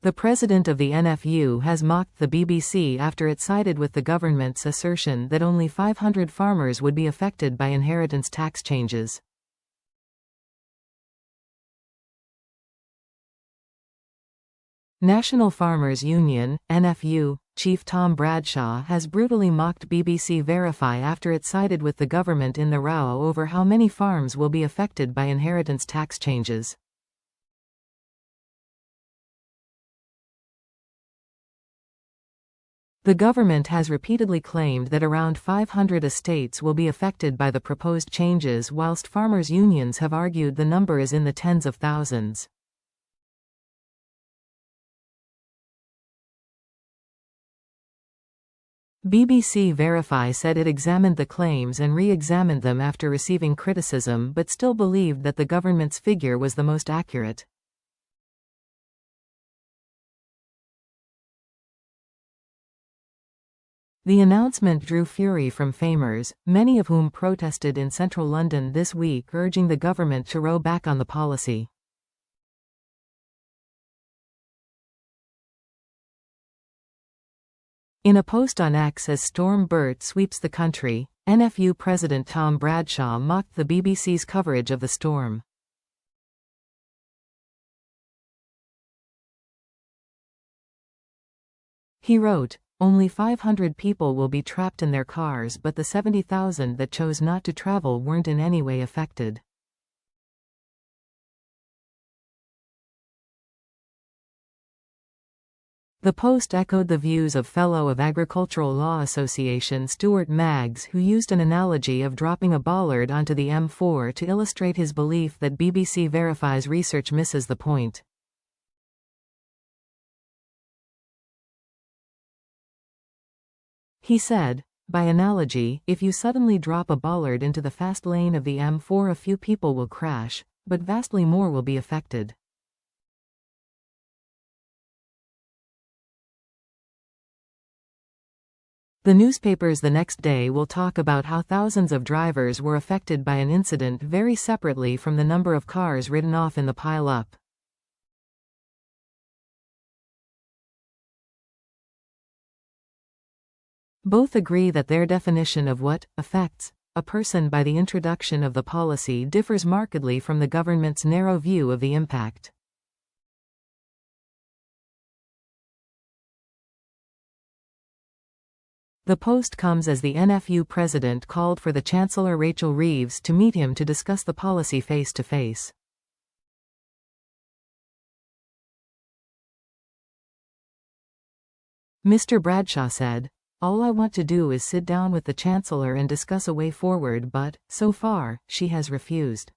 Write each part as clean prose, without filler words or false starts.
The president of the NFU has mocked the BBC after it sided with the government's assertion that only 500 farmers would be affected by inheritance tax changes. National Farmers Union, NFU, Chief Tom Bradshaw has brutally mocked BBC Verify after it sided with the government in the row over how many farms will be affected by inheritance tax changes. The government has repeatedly claimed that around 500 estates will be affected by the proposed changes, whilst farmers' unions have argued the number is in the tens of thousands. BBC Verify said it examined the claims and re-examined them after receiving criticism, but still believed that the government's figure was the most accurate. The announcement drew fury from farmers, many of whom protested in central London this week, urging the government to row back on the policy. In a post on X as Storm Bert sweeps the country, NFU President Tom Bradshaw mocked the BBC's coverage of the storm. He wrote, "Only 500 people will be trapped in their cars, but the 70,000 that chose not to travel weren't in any way affected." The Post echoed the views of Fellow of Agricultural Law Association Stuart Maggs, who used an analogy of dropping a bollard onto the M4 to illustrate his belief that BBC Verify's research misses the point. He said, "By analogy, if you suddenly drop a bollard into the fast lane of the M4, a few people will crash, but vastly more will be affected." The newspapers the next day will talk about how thousands of drivers were affected by an incident very separately from the number of cars written off in the pile-up. Both agree that their definition of what affects a person by the introduction of the policy differs markedly from the government's narrow view of the impact. The post comes as the NFU president called for the Chancellor Rachel Reeves to meet him to discuss the policy face-to-face. Mr. Bradshaw said, "All I want to do is sit down with the Chancellor and discuss a way forward, but, so far, she has refused."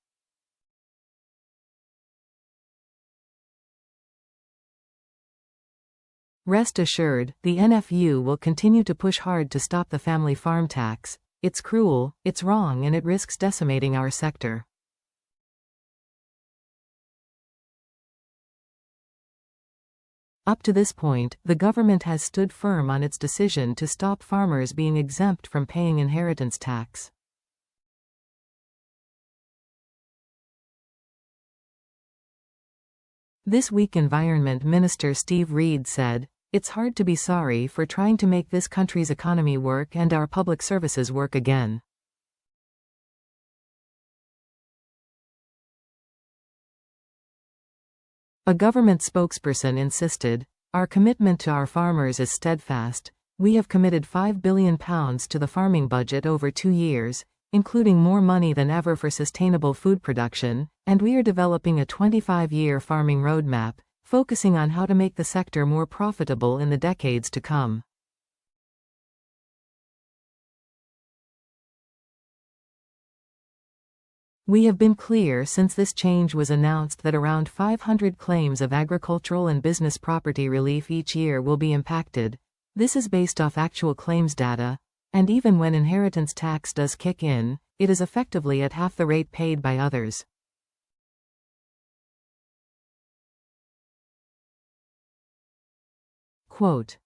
Rest assured, the NFU will continue to push hard to stop the family farm tax. It's cruel, it's wrong, and it risks decimating our sector. Up to this point, the government has stood firm on its decision to stop farmers being exempt from paying inheritance tax. This week Environment Minister Steve Reed said, "It's hard to be sorry for trying to make this country's economy work and our public services work again." A government spokesperson insisted, "Our commitment to our farmers is steadfast. We have committed £5 billion to the farming budget over 2 years, including more money than ever for sustainable food production, and we are developing a 25-year farming roadmap, focusing on how to make the sector more profitable in the decades to come." We have been clear since this change was announced that around 500 claims of agricultural and business property relief each year will be impacted. This is based off actual claims data, and even when inheritance tax does kick in, it is effectively at half the rate paid by others. Quote,